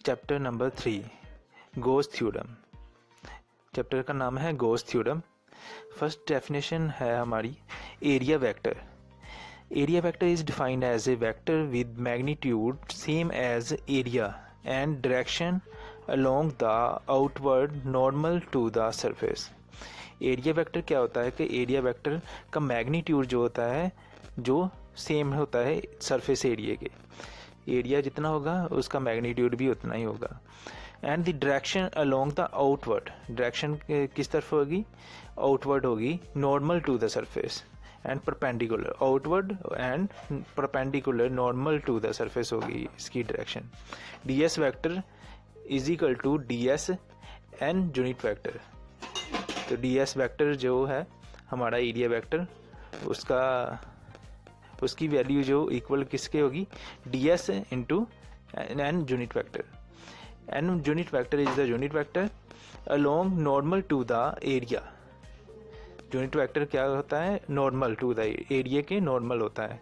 Chapter number 3 Gauss theorem. Chapter का नाम है गॉस थ्योरम। फर्स्ट डेफिनेशन है हमारी area vector. Area vector is defined as a vector with magnitude same as area and direction along the outward normal to the surface. Area vector क्या होता है कि area vector का magnitude जो होता है जो सेम होता है सरफेस एरिया के। एरिया जितना होगा उसका मैग्नीट्यूड भी उतना ही होगा। And the direction along the outward, direction किस तरफ होगी? आउटवर्ड होगी, normal to the surface and perpendicular. Outward and perpendicular normal to the surface होगी इसकी direction. D s vector is equal to d s n unit vector. तो d s vector जो है हमारा एरिया वैक्टर उसकी value जो equal किसके होगी? D s into n unit vector. N unit vector is the unit vector along normal to the area. Unit vector क्या होता है? नॉर्मल टू द एरिया के नॉर्मल होता है।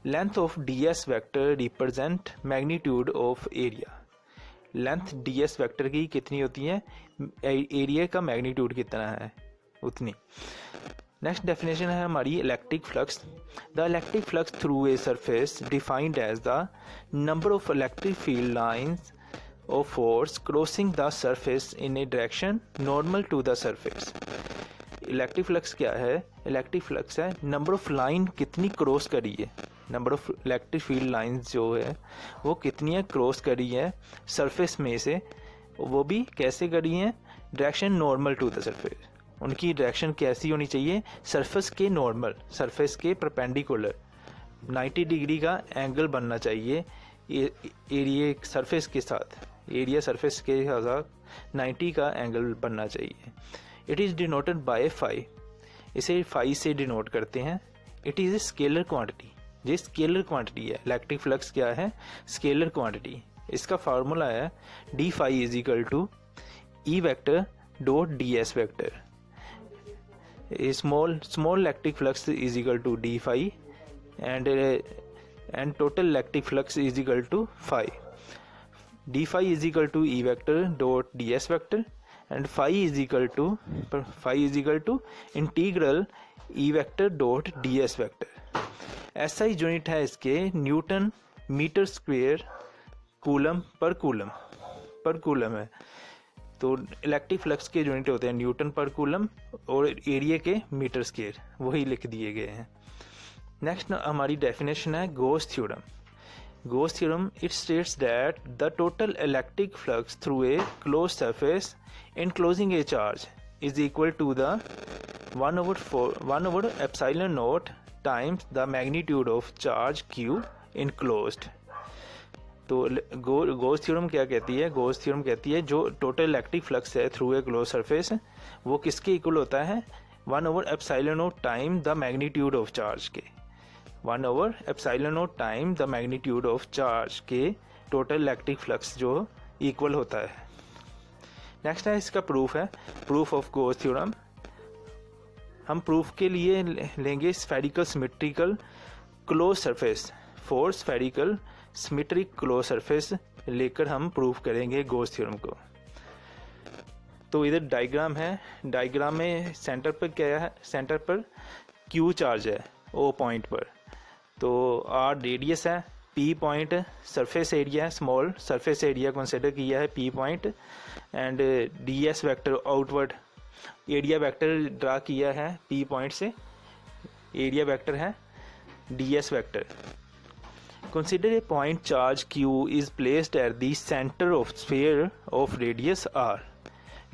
Length of d s vector represent magnitude of area. Length d s vector की कितनी होती है? एरिया का मैग्नीट्यूड कितना है उतनी। नेक्स्ट डेफिनेशन है हमारी electric flux. The electric flux through a surface defined as the number of electric field lines of force crossing the surface in a direction normal to the surface. Electric flux क्या है? Electric flux है number of line कितनी cross करी है, number of electric field lines जो है वो कितनी है क्रॉस करी है सरफेस में से, वो भी कैसे करी है? Direction normal to the surface. उनकी डायरेक्शन कैसी होनी चाहिए? सरफेस के नॉर्मल, सरफेस के परपेंडिकुलर 90 डिग्री का एंगल बनना चाहिए एरिया सरफेस के साथ। एरिया सरफेस के साथ 90 का एंगल बनना चाहिए। It is denoted by phi. इसे फाई से डिनोट करते हैं। It is a scalar quantity. ये स्केलर क्वांटिटी है। इलेक्ट्रिक फ्लक्स क्या है? Scalar quantity. इसका फार्मूला है d phi is equal to E vector dot d s vector. small electric flux is equal to d phi and total electric flux is equal to phi. d phi is equal to e vector dot ds vector and phi is equal to integral e vector dot ds vector. ऐसा ही unit है इसके newton metre square coulomb per coulomb है। तो electric flux के unit होते हैं Newton पर coulomb और एरिया के मीटर स्क्वायर, वही लिख दिए गए हैं। नेक्स्ट हमारी डेफिनेशन है Gauss theorem. Gauss theorem it states that the total electric flux through a close surface enclosing a charge is equal to the 1 over epsilon naught times the magnitude of charge q enclosed. तो Gauss theorem क्या कहती है? Gauss theorem कहती है जो total electric flux है through a close surface वो किसके इक्वल होता है? 1 over epsilon naught time the magnitude of charge के। 1 over epsilon naught time the magnitude of charge के टोटल इलेक्ट्रिक फ्लक्स जो इक्वल होता है। नेक्स्ट है इसका प्रूफ है प्रूफ ऑफ गॉस थ्योरम। हम प्रूफ के लिए लेंगे spherical symmetrical close surface. For spherical symmetric close surface लेकर हम प्रूफ करेंगे गॉस थ्योरम को। तो इधर डायग्राम है। डायग्राम में सेंटर पर क्या है? सेंटर पर क्यू चार्ज है ओ पॉइंट पर। तो आर रेडियस है, पी पॉइंट सरफेस एरिया है, स्मॉल सरफेस एरिया कंसिडर किया है P point. And D s vector outward area vector draw किया है पी पॉइंट से। एरिया वैक्टर है d s vector. Consider a point charge q is placed at the center of sphere of radius r.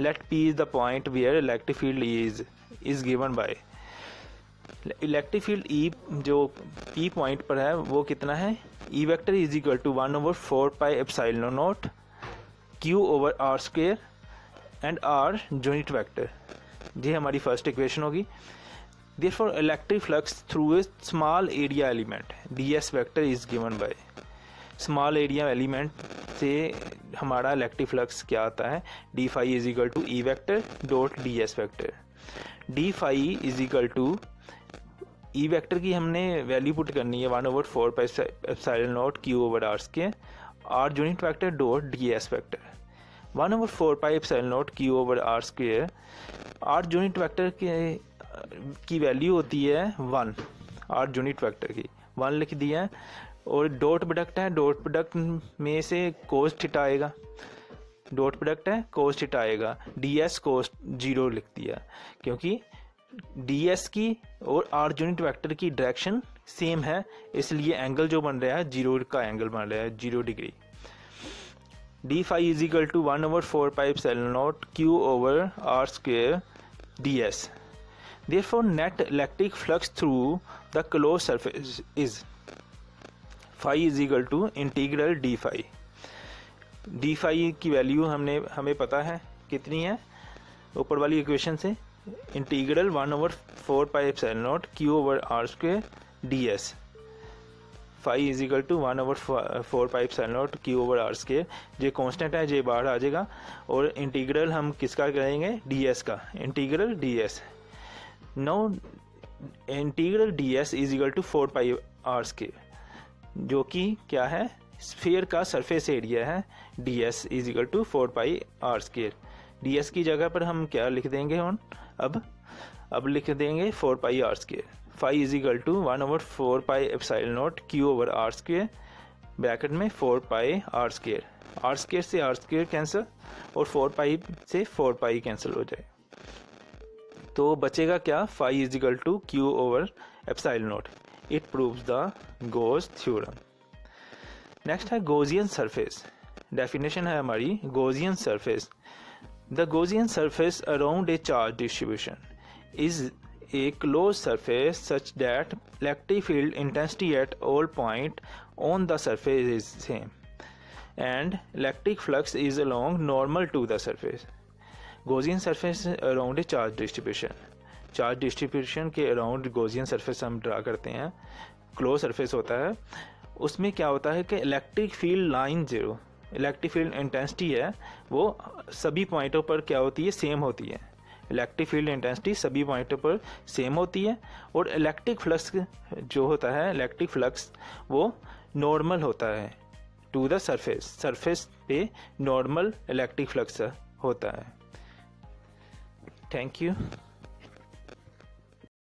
Let p is the point where electric field is given by. Electric field E जो p point पर है वो कितना है? E vector is equal to 1 over 4 pi epsilon naught q over r square and r unit vector। ये हमारी first equation होगी। Therefore, electric flux through a small area element ds vector is given by। small area element से हमारा electric flux क्या आता है? d phi is equal to e vector dot ds vector। d phi is equal to e vector की हमने value put करनी है 1 over 4 pi epsilon naught q over r square r unit vector dot d s vector 1/4 pi epsilon naught q over r square. R unit vector की value होती है 1, are unit vector की 1 लिख दिया है, और डॉट प्रोडक्ट है, dot product में से कोस थीटा आएगा, डॉट प्रोडक्ट है कोस थीटा आएगा, डी एस कोस 0 लिख दिया क्योंकि डी एस की और आर यूनिट वेक्टर की डायरेक्शन सेम है, इसलिए एंगल जो बन रहा है 0 का एंगल बन रहा है 0 degree. D phi is equal to 1/4 pi epsilon naught q over r square d s. Therefore, net electric flux through the closed surface is phi is equal to integral d phi। d phi की वैल्यू हमें पता है कितनी है ऊपर वाली equation से, integral 1/4 pi epsilon naught q over r square d s. Phi is equal to 1/4 pi epsilon naught q over r square, ये कांस्टेंट है, ये बाहर आ जाएगा, और इंटीग्रल हम किसका करेंगे, डी एस का, integral d s. Now integral d s is equal to 4 pi r square, जो कि क्या है, स्फीयर का सरफेस एरिया है। D s is equal to 4 pi r square. D s की जगह पर हम क्या लिख देंगे, अब लिख देंगे 4 pi r square. Phi is equal to 1/4 pi epsilon naught q over r square, bracket में 4 pi r square, r square से आर स्क्वायर कैंसिल, और 4 पाई से 4 पाई कैंसिल हो जाए, तो बचेगा क्या, phi is equal to q over epsilon naught. It proves the Gauss theorem. Next है गॉसियन सरफेस। डेफिनेशन है हमारी Gaussian surface. The Gaussian surface around a charge distribution is a close surface such that electric field intensity at all point on the surface is same and electric flux is along normal to the surface. Gaussian surface around a charge distribution, charge distribution के around Gaussian surface हम draw करते हैं, close surface होता है। उसमें क्या होता है कि electric field line 0, electric field intensity है वो सभी पॉइंटों पर क्या होती है, सेम होती है। इलेक्ट्रिक फील्ड इंटेंसिटी सभी पॉइंटों पर सेम होती है, और इलेक्ट्रिक फ्लक्स जो होता है, इलेक्ट्रिक फ्लक्स वो नॉर्मल होता है टू द सरफेस, सरफेस पे नॉर्मल इलेक्ट्रिक फ्लक्स होता है। Thank you.